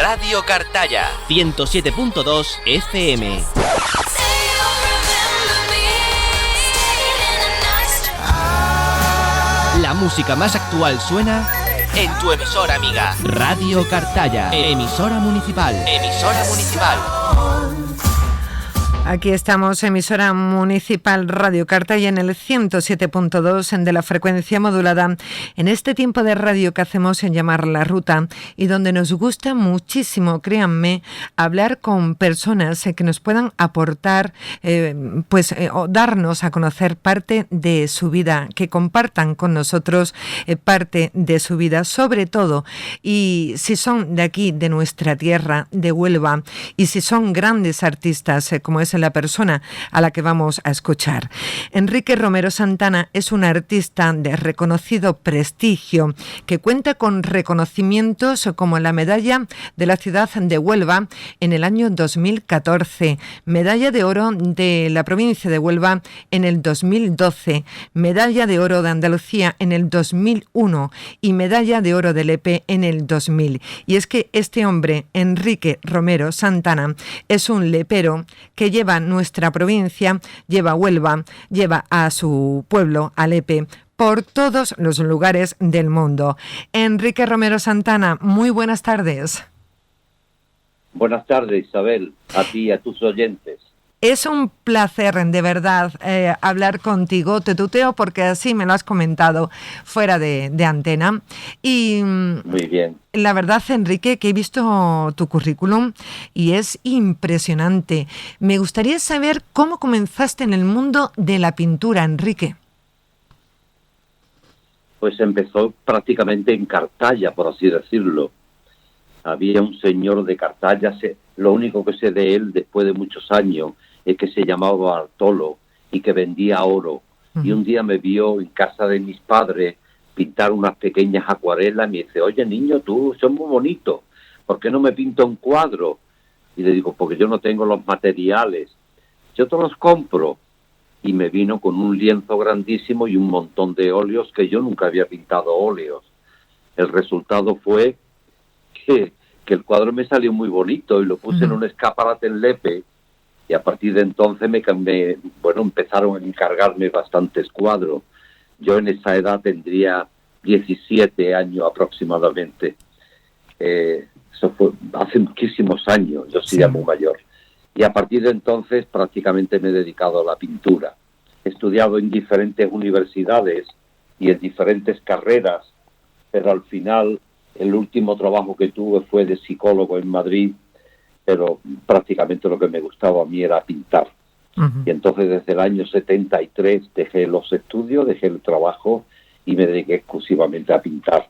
Radio Cartaya 107.2 FM. La música más actual suena en tu emisora amiga. Radio Cartaya, emisora municipal. Emisora municipal. Aquí estamos, emisora municipal Radio Cartaya en el 107.2 de la frecuencia modulada, en este tiempo de radio que hacemos en Llamar la Ruta y donde nos gusta muchísimo, créanme, hablar con personas que nos puedan aportar, o darnos a conocer parte de su vida, que compartan con nosotros parte de su vida, sobre todo, y si son de aquí, de nuestra tierra, de Huelva, y si son grandes artistas, como es la persona a la que vamos a escuchar. Enrique Romero Santana es un artista de reconocido prestigio que cuenta con reconocimientos como la medalla de la ciudad de Huelva en el año 2014, medalla de oro de la provincia de Huelva en el 2012, medalla de oro de Andalucía en el 2001 y medalla de oro de Lepe en el 2000. Y es que este hombre, Enrique Romero Santana, es un lepero que lleva nuestra provincia, lleva Huelva, lleva a su pueblo, a Lepe, por todos los lugares del mundo. Enrique Romero Santana, muy buenas tardes. Buenas tardes, Isabel, a ti y a tus oyentes. Es un placer, de verdad, hablar contigo. Te tuteo porque así me lo has comentado fuera de antena. Y muy bien. La verdad, Enrique, que he visto tu currículum y es impresionante. Me gustaría saber cómo comenzaste en el mundo de la pintura, Enrique. Pues empezó prácticamente en Cartaya, por así decirlo. Había un señor de Cartaya, lo único que sé de él después de muchos años es que se llamaba Bartolo y que vendía oro. Uh-huh. Y un día me vio en casa de mis padres pintar unas pequeñas acuarelas y me dice, oye niño, tú sos muy bonito, ¿por qué no me pinto un cuadro? Y le digo, porque yo no tengo los materiales, yo te los compro. Y me vino con un lienzo grandísimo y un montón de óleos que yo nunca había pintado óleos. El resultado fue que el cuadro me salió muy bonito y lo puse en un escaparate en Lepe y a partir de entonces empezaron a encargarme bastantes cuadros. Yo en esa edad tendría 17 años aproximadamente. Eso fue hace muchísimos años, yo soy ya muy mayor. Y a partir de entonces prácticamente me he dedicado a la pintura. He estudiado en diferentes universidades y en diferentes carreras, pero al final el último trabajo que tuve fue de psicólogo en Madrid, pero prácticamente lo que me gustaba a mí era pintar. Uh-huh. Y entonces desde el año 73 dejé los estudios, dejé el trabajo y me dediqué exclusivamente a pintar.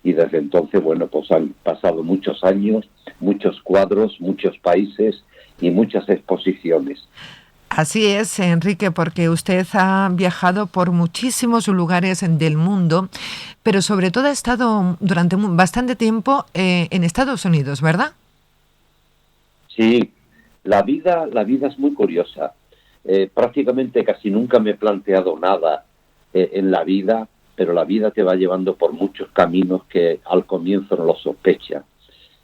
Y desde entonces, pues han pasado muchos años, muchos cuadros, muchos países y muchas exposiciones. Así es, Enrique, porque usted ha viajado por muchísimos lugares del mundo, pero sobre todo ha estado durante bastante tiempo en Estados Unidos, ¿verdad? Sí, la vida es muy curiosa. Prácticamente casi nunca me he planteado nada en la vida, pero la vida te va llevando por muchos caminos que al comienzo no lo sospechas.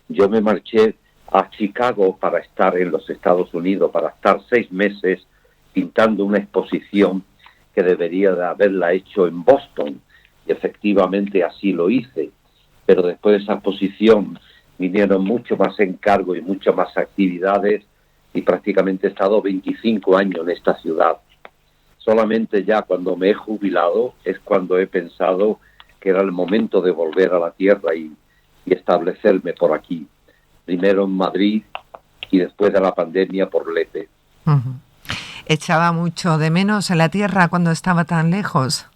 Yo me marché a Chicago para estar en los Estados Unidos, para estar 6 meses pintando una exposición que debería de haberla hecho en Boston. Y efectivamente así lo hice. Pero después de esa exposición vinieron mucho más encargos y muchas más actividades y prácticamente he estado 25 años en esta ciudad. Solamente ya cuando me he jubilado es cuando he pensado que era el momento de volver a la tierra y establecerme por aquí. Primero en Madrid y después de la pandemia por Lepe. Uh-huh. ¿Echaba mucho de menos en la tierra cuando estaba tan lejos?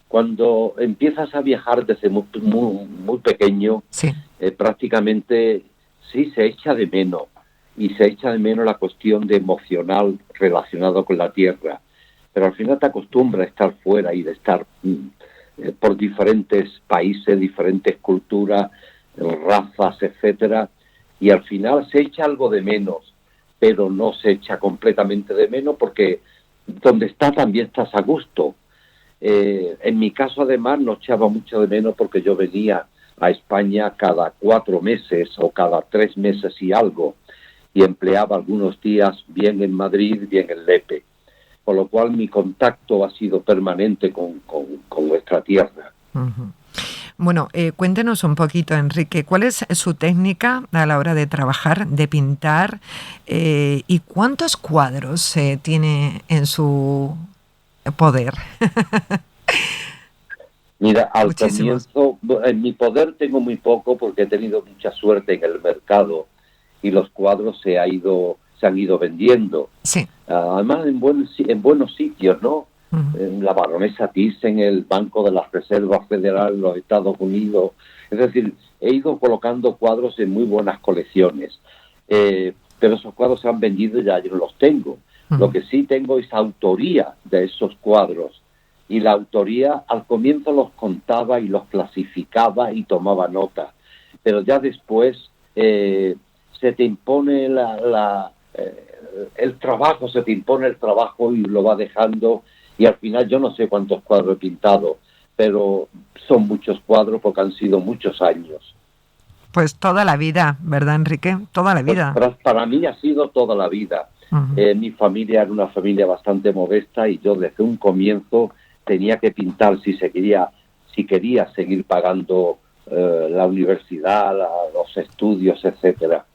Cuando empiezas a viajar desde muy pequeño, sí. Prácticamente sí se echa de menos. Y se echa de menos la cuestión de emocional relacionado con la tierra. Pero al final te acostumbras a estar fuera y de estar por diferentes países, diferentes culturas, razas, etcétera, y al final se echa algo de menos, pero no se echa completamente de menos porque donde estás también estás a gusto. En mi caso además no echaba mucho de menos porque yo venía a España cada 4 meses o cada 3 meses y algo, y empleaba algunos días bien en Madrid, bien en Lepe, con lo cual mi contacto ha sido permanente con nuestra tierra. Uh-huh. Bueno, cuéntenos un poquito, Enrique, ¿cuál es su técnica a la hora de trabajar, de pintar, y cuántos cuadros tiene en su poder? Mira, al Muchísimos. comienzo, en mi poder tengo muy poco porque he tenido mucha suerte en el mercado y los cuadros se han ido vendiendo. Sí. Además, en buenos sitios, ¿no? Uh-huh. En la baronesa Thyssen, el Banco de las Reservas Federales de los Estados Unidos. Es decir, he ido colocando cuadros en muy buenas colecciones. Pero esos cuadros se han vendido y ya yo no los tengo. Uh-huh. Lo que sí tengo es autoría de esos cuadros. Y la autoría, al comienzo los contaba y los clasificaba y tomaba nota. Pero ya después se te impone el trabajo, y lo va dejando. Y al final yo no sé cuántos cuadros he pintado, pero son muchos cuadros porque han sido muchos años. Pues toda la vida, ¿verdad, Enrique? Toda la vida. Pues para mí ha sido toda la vida. Uh-huh. Mi familia era una familia bastante modesta y yo desde un comienzo tenía que pintar si quería seguir pagando la universidad, los estudios, etcétera.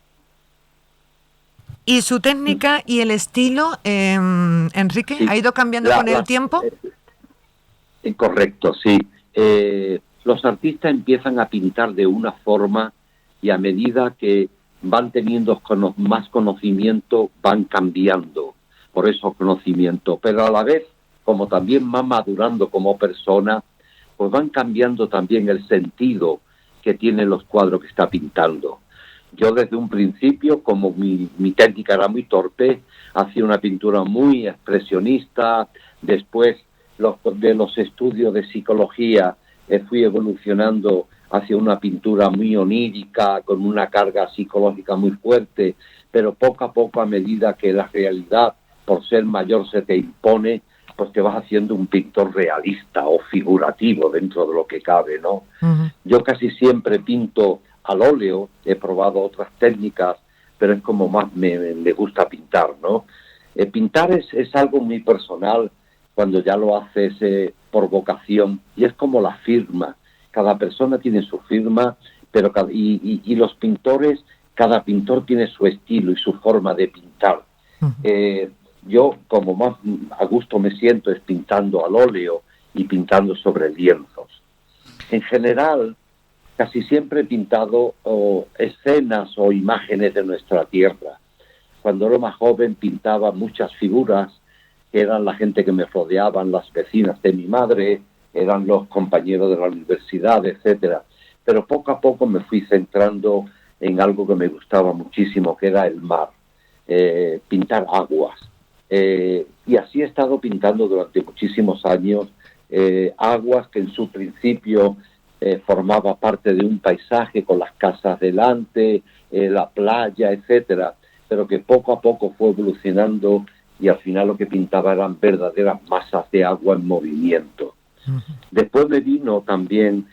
¿Y su técnica y el estilo, Enrique, sí, ha ido cambiando con el tiempo? Correcto, sí. Los artistas empiezan a pintar de una forma y a medida que van teniendo más conocimiento, van cambiando por esos conocimientos. Pero a la vez, como también van madurando como persona, pues van cambiando también el sentido que tienen los cuadros que está pintando. Yo desde un principio, como mi técnica era muy torpe, hacía una pintura muy expresionista. Después de los estudios de psicología fui evolucionando hacia una pintura muy onírica, con una carga psicológica muy fuerte, pero poco a poco, a medida que la realidad, por ser mayor, se te impone, pues te vas haciendo un pintor realista o figurativo dentro de lo que cabe, ¿no? Uh-huh. Yo casi siempre pinto al óleo, he probado otras técnicas, pero es como más me gusta pintar, ¿no? Pintar es algo muy personal cuando ya lo haces por vocación, y es como la firma. Cada persona tiene su firma, pero y los pintores, cada pintor tiene su estilo y su forma de pintar. Uh-huh. Yo, como más a gusto me siento, es pintando al óleo y pintando sobre lienzos. En general, casi siempre he pintado escenas o imágenes de nuestra tierra. Cuando era más joven pintaba muchas figuras, que eran la gente que me rodeaban, las vecinas de mi madre, eran los compañeros de la universidad, etcétera. Pero poco a poco me fui centrando en algo que me gustaba muchísimo, que era el mar, pintar aguas. Y así he estado pintando durante muchísimos años aguas que en su principio formaba parte de un paisaje con las casas delante, la playa, etcétera, pero que poco a poco fue evolucionando y al final lo que pintaba eran verdaderas masas de agua en movimiento. Uh-huh. Después me vino también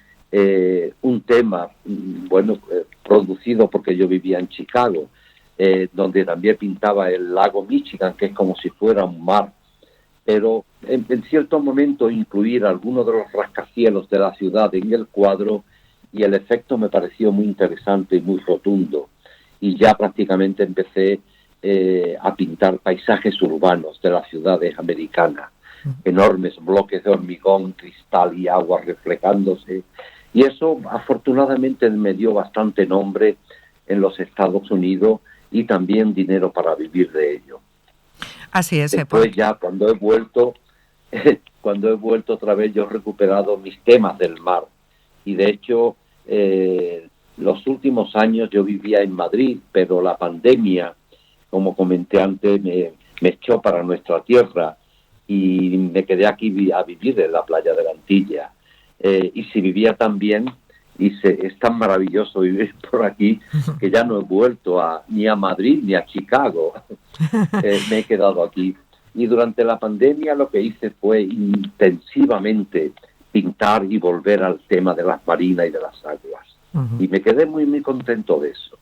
un tema, producido porque yo vivía en Chicago, donde también pintaba el lago Michigan, que es como si fuera un mar, pero en cierto momento incluir algunos de los rascacielos de la ciudad en el cuadro, y el efecto me pareció muy interesante y muy rotundo, y ya prácticamente empecé a pintar paisajes urbanos de las ciudades americanas, enormes bloques de hormigón, cristal y agua reflejándose, y eso afortunadamente me dio bastante nombre en los Estados Unidos y también dinero para vivir de ello. Así es. Después ya cuando he vuelto otra vez, yo he recuperado mis temas del mar, y de hecho los últimos años yo vivía en Madrid, pero la pandemia, como comenté antes, me echó para nuestra tierra y me quedé aquí a vivir en la playa de la Antilla. Y si vivía tan bien, es tan maravilloso vivir por aquí, que ya no he vuelto ni a Madrid ni a Chicago. Me he quedado aquí. Y durante la pandemia lo que hice fue intensivamente pintar y volver al tema de las marinas y de las aguas. Y me quedé muy, muy contento de eso.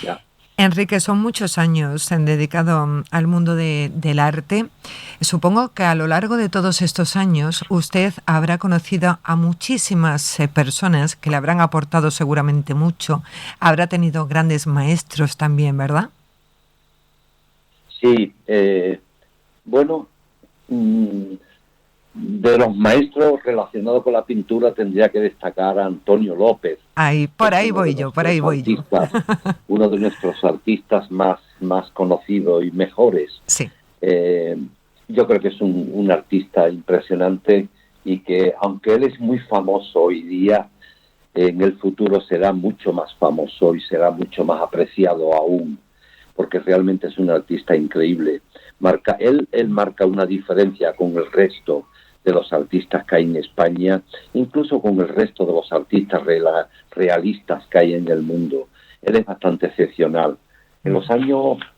Ya. Enrique, son muchos años dedicado al mundo del arte. Supongo que a lo largo de todos estos años usted habrá conocido a muchísimas personas que le habrán aportado seguramente mucho. Habrá tenido grandes maestros también, ¿verdad? Sí, bueno, de los maestros relacionados con la pintura tendría que destacar a Antonio López. Por ahí voy yo. Uno de nuestros artistas más conocidos y mejores. Sí. Yo creo que es un artista impresionante y que, aunque él es muy famoso hoy día, en el futuro será mucho más famoso y será mucho más apreciado aún, porque realmente es un artista increíble. Él marca una diferencia con el resto de los artistas que hay en España, incluso con el resto de los artistas realistas que hay en el mundo. Él es bastante excepcional. En los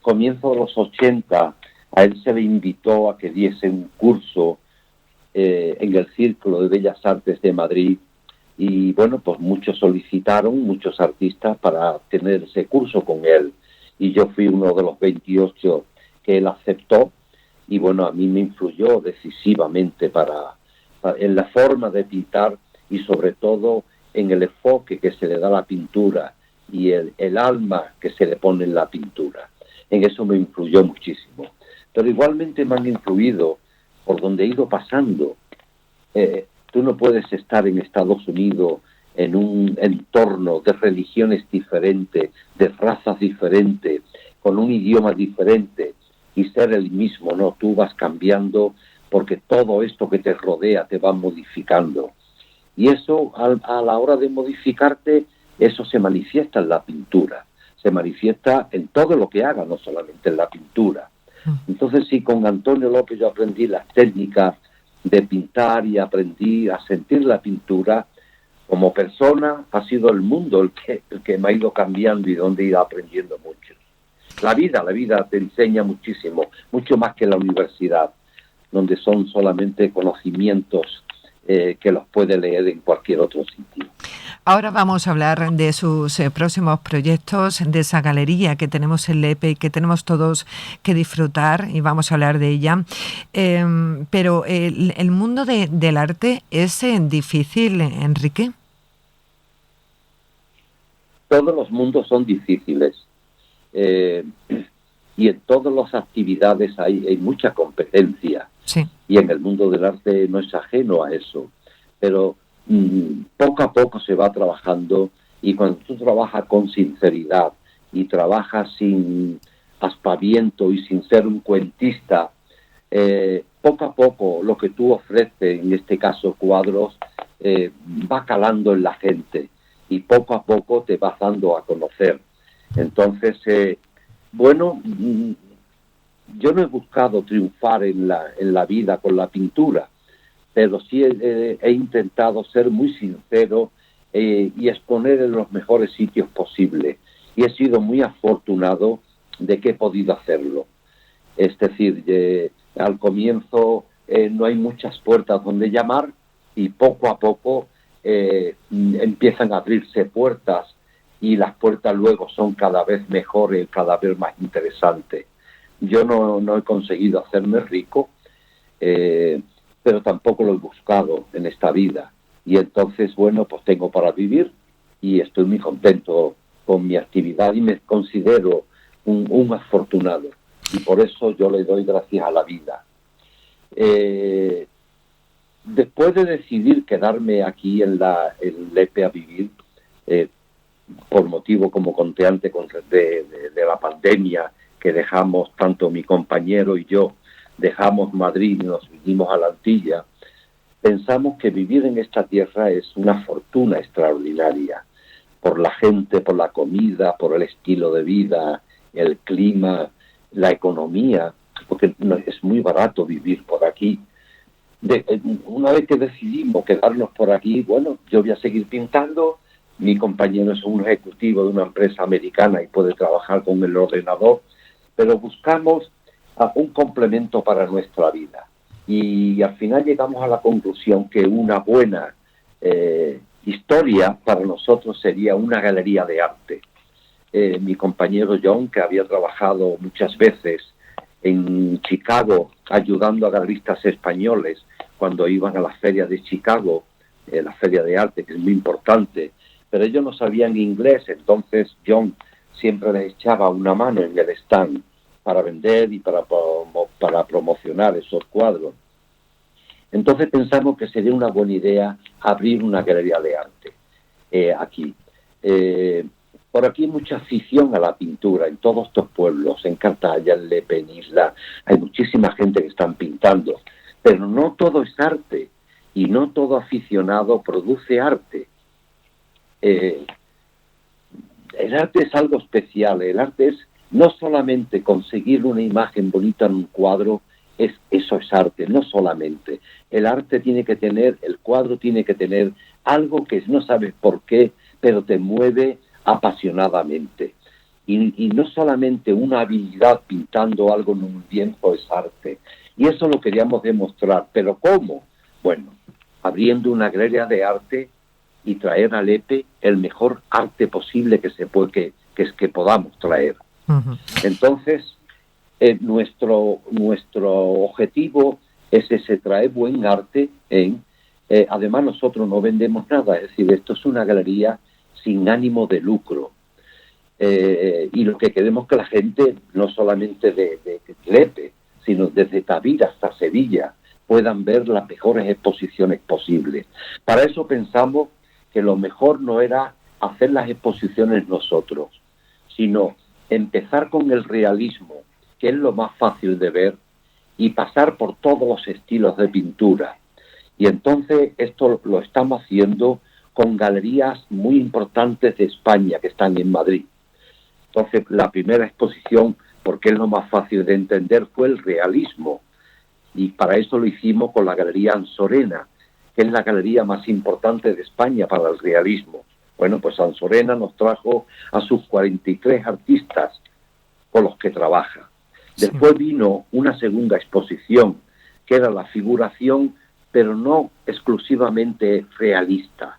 comienzos de los 80, a él se le invitó a que diese un curso en el Círculo de Bellas Artes de Madrid, y bueno, pues muchos artistas para tener ese curso con él, y yo fui uno de los 28 que él aceptó. Y bueno, a mí me influyó decisivamente en la forma de pintar y sobre todo en el enfoque que se le da a la pintura y el alma que se le pone en la pintura. En eso me influyó muchísimo. Pero igualmente me han influido por donde he ido pasando. Tú no puedes estar en Estados Unidos en un entorno de religiones diferentes, de razas diferentes, con un idioma diferente, y ser el mismo, ¿no? Tú vas cambiando porque todo esto que te rodea te va modificando. Y eso, a la hora de modificarte, eso se manifiesta en la pintura, se manifiesta en todo lo que haga, no solamente en la pintura. Entonces sí, con Antonio López yo aprendí las técnicas de pintar y aprendí a sentir la pintura. Como persona ha sido el mundo el que me ha ido cambiando y donde he ido aprendiendo mucho. La vida te enseña muchísimo, mucho más que la universidad, donde son solamente conocimientos que los puede leer en cualquier otro sitio. Ahora vamos a hablar de sus próximos proyectos, de esa galería que tenemos en Lepe y que tenemos todos que disfrutar, y vamos a hablar de ella. Pero el mundo del arte es difícil, Enrique. Todos los mundos son difíciles. Y en todas las actividades hay mucha competencia. Sí. Y en el mundo del arte no es ajeno a eso. Pero poco a poco se va trabajando, y cuando tú trabajas con sinceridad y trabajas sin aspaviento y sin ser un cuentista, poco a poco lo que tú ofreces, en este caso cuadros, va calando en la gente y poco a poco te vas dando a conocer. Entonces, bueno, yo no he buscado triunfar en la vida con la pintura, pero sí he intentado ser muy sincero y exponer en los mejores sitios posibles. Y he sido muy afortunado de que he podido hacerlo. Es decir, al comienzo no hay muchas puertas donde llamar, y poco a poco empiezan a abrirse puertas, y las puertas luego son cada vez mejores, cada vez más interesantes. Yo no he conseguido hacerme rico, pero tampoco lo he buscado en esta vida. Y entonces, bueno, pues tengo para vivir y estoy muy contento con mi actividad y me considero un afortunado. Y por eso yo le doy gracias a la vida. Después de decidir quedarme aquí en Lepe a vivir, por motivo, como conté antes, de la pandemia, que dejamos, tanto mi compañero y yo, dejamos Madrid y nos vinimos a la Antilla, pensamos que vivir en esta tierra es una fortuna extraordinaria, por la gente, por la comida, por el estilo de vida, el clima, la economía, porque es muy barato vivir por aquí. Una vez que decidimos quedarnos por aquí, bueno, yo voy a seguir pintando. Mi compañero es un ejecutivo de una empresa americana y puede trabajar con el ordenador, pero buscamos un complemento para nuestra vida. Y al final llegamos a la conclusión que una buena historia para nosotros sería una galería de arte. Mi compañero John, que había trabajado muchas veces en Chicago ayudando a galeristas españoles cuando iban a la feria de Chicago, la feria de arte, que es muy importante, pero ellos no sabían inglés, entonces John siempre les echaba una mano en el stand para vender y para promocionar esos cuadros. Entonces pensamos que sería una buena idea abrir una galería de arte aquí. Por aquí hay mucha afición a la pintura en todos estos pueblos, en Cartaya, en Lepe, en Isla, hay muchísima gente que están pintando, pero no todo es arte y no todo aficionado produce arte. El arte es algo especial, el arte es no solamente conseguir una imagen bonita en un cuadro, eso es arte, no solamente. El arte tiene que tener, el cuadro tiene que tener algo que no sabes por qué, pero te mueve apasionadamente. Y no solamente una habilidad pintando algo en un lienzo es arte. Y eso lo queríamos demostrar. ¿Pero cómo? Bueno, abriendo una galería de arte y traer al Lepe el mejor arte posible que podamos traer. Uh-huh. Entonces, nuestro objetivo es ese, traer buen arte. Además, nosotros no vendemos nada, es decir, esto es una galería sin ánimo de lucro. Y lo que queremos que la gente, no solamente de Lepe, sino desde Tavira hasta Sevilla, puedan ver las mejores exposiciones posibles. Para eso pensamos que lo mejor no era hacer las exposiciones nosotros, sino empezar con el realismo, que es lo más fácil de ver, y pasar por todos los estilos de pintura. Y entonces esto lo estamos haciendo con galerías muy importantes de España que están en Madrid. Entonces la primera exposición, porque es lo más fácil de entender, fue el realismo. Y para eso lo hicimos con la Galería Ansorena, que es la galería más importante de España para el realismo. Bueno, pues Ansorena nos trajo a sus 43 artistas con los que trabaja. Después vino una segunda exposición, que era la figuración, pero no exclusivamente realista.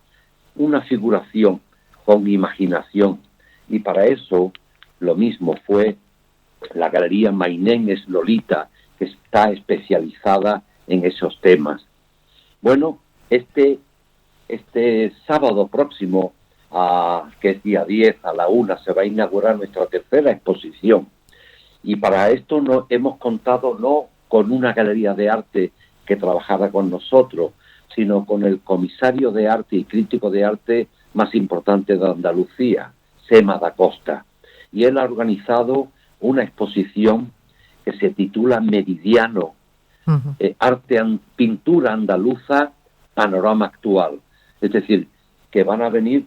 Una figuración con imaginación. Y para eso, lo mismo fue la Galería Mainén Lolita, que está especializada en esos temas. Bueno, este sábado próximo, que es día 10 a la 1, se va a inaugurar nuestra tercera exposición. Y para esto hemos contado no con una galería de arte que trabajara con nosotros, sino con el comisario de arte y crítico de arte más importante de Andalucía, Sema da Costa. Y él ha organizado una exposición que se titula Meridiano, pintura andaluza, panorama actual. Es decir, que van a venir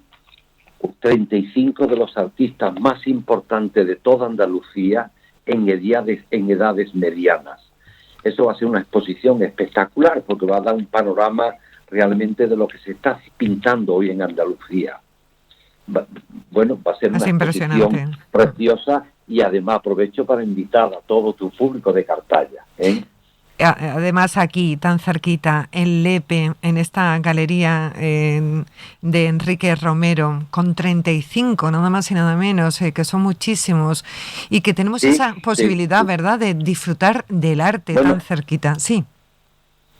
35 de los artistas más importantes de toda Andalucía en edades medianas. Eso va a ser una exposición espectacular porque va a dar un panorama realmente de lo que se está pintando hoy en Andalucía. Bueno, va a ser una exposición preciosa y además aprovecho para invitar a todo tu público de Cartaya. Además aquí, tan cerquita, en Lepe, en esta galería de Enrique Romero, con 35, nada más y nada menos, que son muchísimos, y que tenemos esa posibilidad, ¿verdad?, de disfrutar del arte tan cerquita. Sí.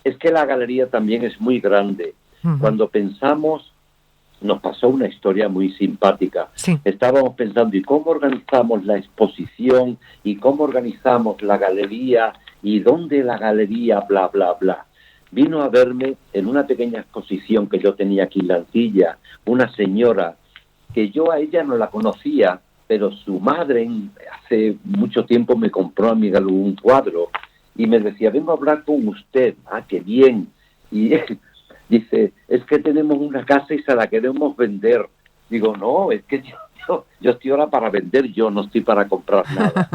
Es que la galería también es muy grande. Uh-huh. Cuando pensamos, nos pasó una historia muy simpática. Sí. Estábamos pensando, ¿y cómo organizamos la exposición? ¿Y cómo organizamos la galería? ¿Y dónde la galería? Bla, bla, bla. Vino a verme en una pequeña exposición que yo tenía aquí en la Ancilla, una señora que yo a ella no la conocía, pero su madre hace mucho tiempo me compró a mí un cuadro y me decía, vengo a hablar con usted. Ah, qué bien. Y dice, es que tenemos una casa y se la queremos vender. Digo, no, es que yo estoy ahora para vender, yo no estoy para comprar nada.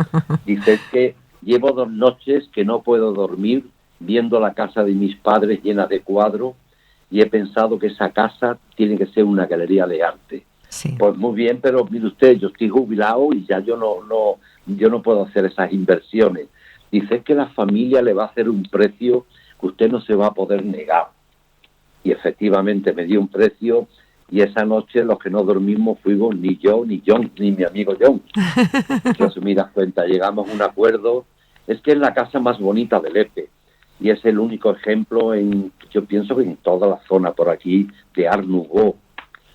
Dice, es que llevo 2 noches que no puedo dormir viendo la casa de mis padres llena de cuadros y he pensado que esa casa tiene que ser una galería de arte. Sí. Pues muy bien, pero mire usted, yo estoy jubilado y ya yo no puedo hacer esas inversiones. Dice que la familia le va a hacer un precio que usted no se va a poder negar. Y efectivamente me dio un precio Y esa noche los que no dormimos fuimos ni yo, ni John, ni mi amigo John. Resumidas cuentas, llegamos a un acuerdo. Es que es la casa más bonita de Lepe. Y es el único ejemplo, yo pienso que en toda la zona por aquí, de Art Nouveau.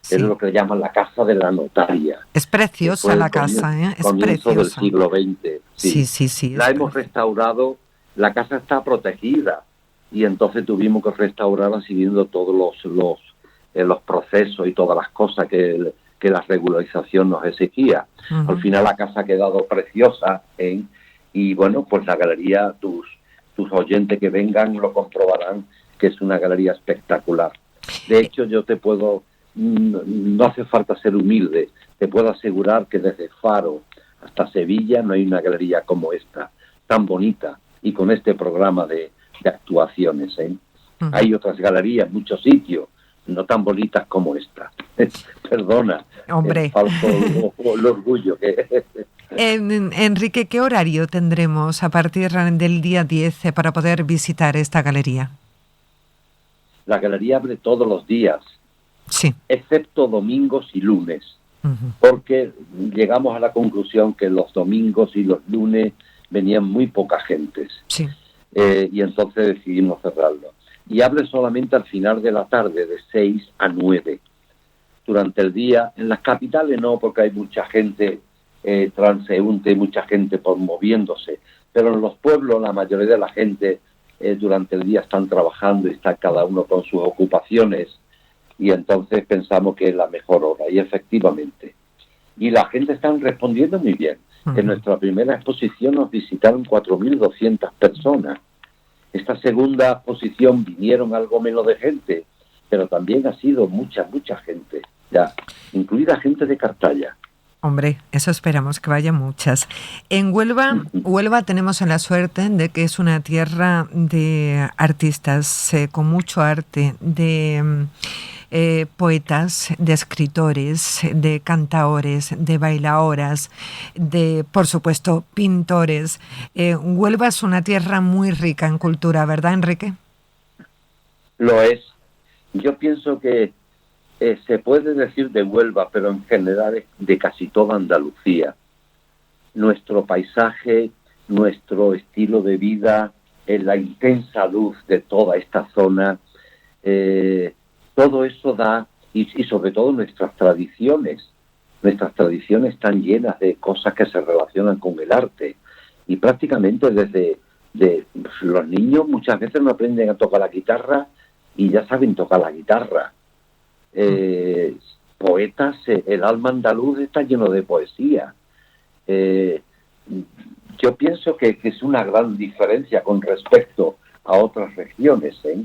Sí. Es lo que le llaman la casa de la notaria. Es preciosa la casa, ¿eh? Es comienzo preciosa. Del siglo XX. Sí. La hemos restaurado, la casa está protegida y entonces tuvimos que restaurarla siguiendo todos los procesos y todas las cosas que la regularización nos exigía. Uh-huh. Al final la casa ha quedado preciosa, ¿eh? Y bueno, pues la galería, tus oyentes que vengan lo comprobarán que es una galería espectacular. De hecho, yo te puedo... No hace falta ser humilde, te puedo asegurar que desde Faro hasta Sevilla no hay una galería como esta, tan bonita y con este programa de actuaciones, ¿eh? Uh-huh. Hay otras galerías, muchos sitios, no tan bonitas como esta. Perdona, hombre. Falso el orgullo. Enrique, ¿qué horario tendremos a partir del día 10 para poder visitar esta galería? La galería abre todos los días. Sí. Excepto domingos y lunes, uh-huh. Porque llegamos a la conclusión que los domingos y los lunes venían muy poca gente. Sí. Y entonces decidimos cerrarlo. Y abre solamente al final de la tarde, de 6 a 9. Durante el día, en las capitales no, porque hay mucha gente transeúnte, mucha gente moviéndose. Pero en los pueblos la mayoría de la gente durante el día están trabajando y está cada uno con sus ocupaciones. Y entonces pensamos que es la mejor hora, y efectivamente. Y la gente está respondiendo muy bien. Uh-huh. En nuestra primera exposición nos visitaron 4.200 personas. Esta segunda exposición vinieron algo menos de gente, pero también ha sido mucha gente, ya, incluida gente de Cartaya. Hombre, eso esperamos, que vaya muchas. En Huelva tenemos la suerte de que es una tierra de artistas con mucho arte, de poetas, de escritores, de cantaores, de bailaoras, de, por supuesto, pintores. Huelva es una tierra muy rica en cultura, ¿verdad, Enrique? Lo es. Yo pienso que se puede decir de Huelva, pero en general de casi toda Andalucía. Nuestro paisaje, nuestro estilo de vida, la intensa luz de toda esta zona, todo eso da, y sobre todo nuestras tradiciones están llenas de cosas que se relacionan con el arte. Y prácticamente desde los niños muchas veces no aprenden a tocar la guitarra y ya saben tocar la guitarra. Poetas, el alma andaluz está lleno de poesía. Yo pienso que es una gran diferencia con respecto a otras regiones, ¿eh?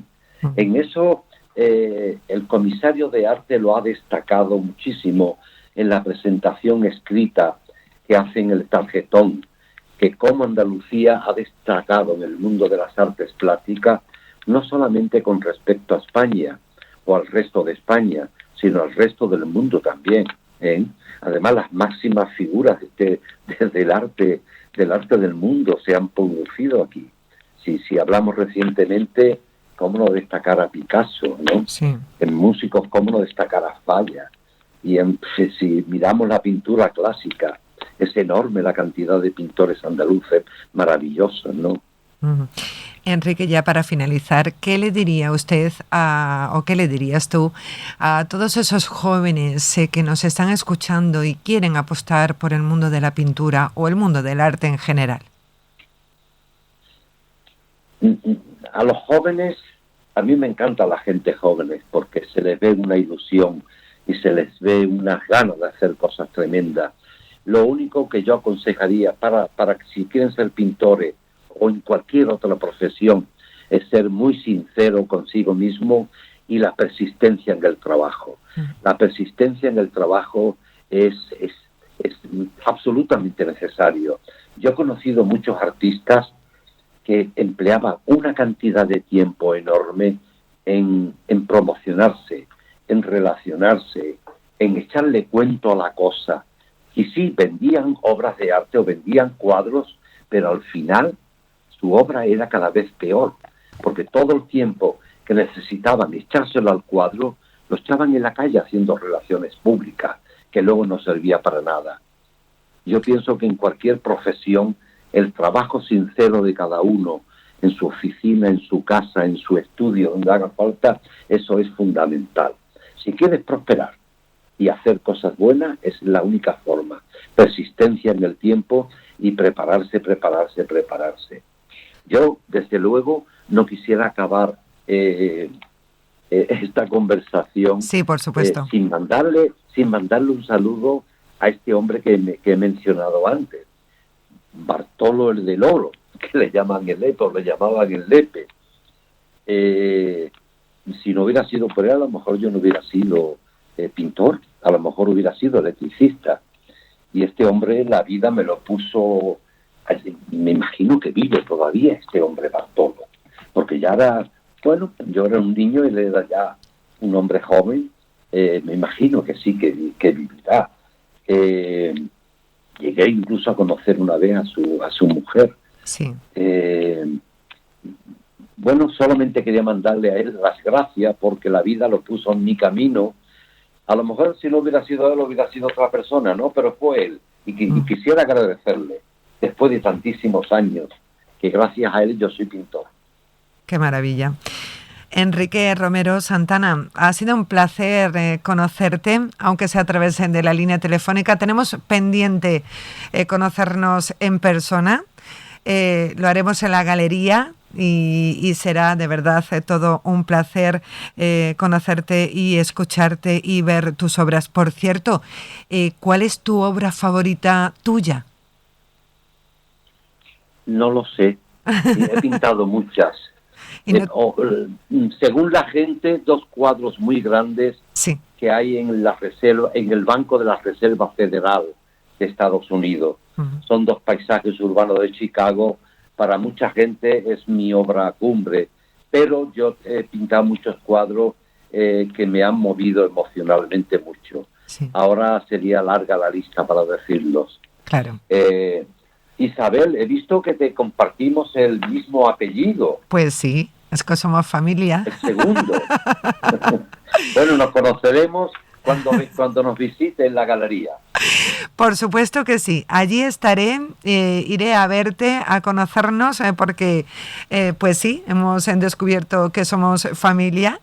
En eso el comisario de arte lo ha destacado muchísimo en la presentación escrita que hace en el tarjetón, que como Andalucía ha destacado en el mundo de las artes plásticas, no solamente con respecto a España o al resto de España, sino al resto del mundo también, ¿eh? Además, las máximas figuras del arte del mundo se han producido aquí. Si hablamos recientemente, cómo no destacar a Picasso, ¿no? Sí. En músicos, cómo no destacar a Falla. Y si miramos la pintura clásica, es enorme la cantidad de pintores andaluces maravillosos, ¿no? Uh-huh. Enrique, ya para finalizar, ¿qué le diría usted o qué le dirías tú a todos esos jóvenes que nos están escuchando y quieren apostar por el mundo de la pintura o el mundo del arte en general? A los jóvenes, a mí me encanta la gente joven porque se les ve una ilusión y se les ve unas ganas de hacer cosas tremendas. Lo único que yo aconsejaría para que si quieren ser pintores o en cualquier otra profesión es ser muy sincero consigo mismo y la persistencia en el trabajo. La persistencia en el trabajo es absolutamente necesario. Yo he conocido muchos artistas que empleaban una cantidad de tiempo enorme en promocionarse, en relacionarse, en echarle cuento a la cosa. Y sí, vendían obras de arte o vendían cuadros, pero al final su obra era cada vez peor, porque todo el tiempo que necesitaban echárselo al cuadro lo echaban en la calle haciendo relaciones públicas, que luego no servía para nada. Yo pienso que en cualquier profesión, el trabajo sincero de cada uno, en su oficina, en su casa, en su estudio, donde haga falta, eso es fundamental. Si quieres prosperar y hacer cosas buenas, es la única forma. Persistencia en el tiempo y prepararse. Yo, desde luego, no quisiera acabar esta conversación, sí, por supuesto, sin mandarle un saludo a este hombre que he mencionado antes, Bartolo el del Oro, que le llaman el Lepe, o le llamaban el Lepe. Si no hubiera sido por él, a lo mejor yo no hubiera sido pintor, a lo mejor hubiera sido electricista. Y este hombre, la vida me lo puso, me imagino que vive todavía este hombre Bartolo, porque ya era, bueno, yo era un niño y él era ya un hombre joven, me imagino que sí, que vivirá. Llegué incluso a conocer una vez a su mujer. Sí. Bueno, solamente quería mandarle a él las gracias porque la vida lo puso en mi camino. A lo mejor si no hubiera sido él, hubiera sido otra persona, ¿no? Pero fue él. Y quisiera agradecerle, después de tantísimos años, que gracias a él yo soy pintor. ¡Qué maravilla! Enrique Romero Santana, ha sido un placer conocerte, aunque sea a través de la línea telefónica. Tenemos pendiente conocernos en persona. Lo haremos en la galería y será de verdad todo un placer conocerte y escucharte y ver tus obras. Por cierto, ¿cuál es tu obra favorita tuya? No lo sé. He pintado muchas. Según la gente, 2 cuadros muy grandes, sí, que hay en la reserva, en el Banco de la Reserva Federal de Estados Unidos. Uh-huh. Son 2 paisajes urbanos de Chicago. Para mucha gente es mi obra cumbre, pero yo he pintado muchos cuadros que me han movido emocionalmente mucho. Sí. Ahora sería larga la lista para decirlos. Claro. Isabel, he visto que te compartimos el mismo apellido. Pues sí, es que somos familia. El segundo. Bueno, nos conoceremos cuando nos visite en la galería. Por supuesto que sí. Allí estaré, iré a verte, a conocernos, porque pues sí, hemos descubierto que somos familia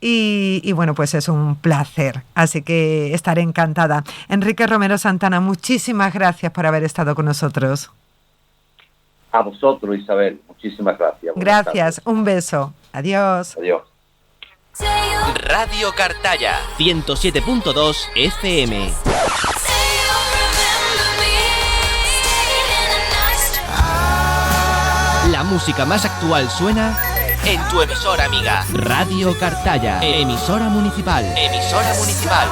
y bueno, pues es un placer. Así que estaré encantada. Enrique Romero Santana, muchísimas gracias por haber estado con nosotros. A vosotros, Isabel. Muchísimas gracias. Gracias. Un beso. Adiós. Adiós. Radio Cartaya, 107.2 FM. La música más actual suena en tu emisora amiga. Radio Cartaya, emisora municipal. Emisora municipal.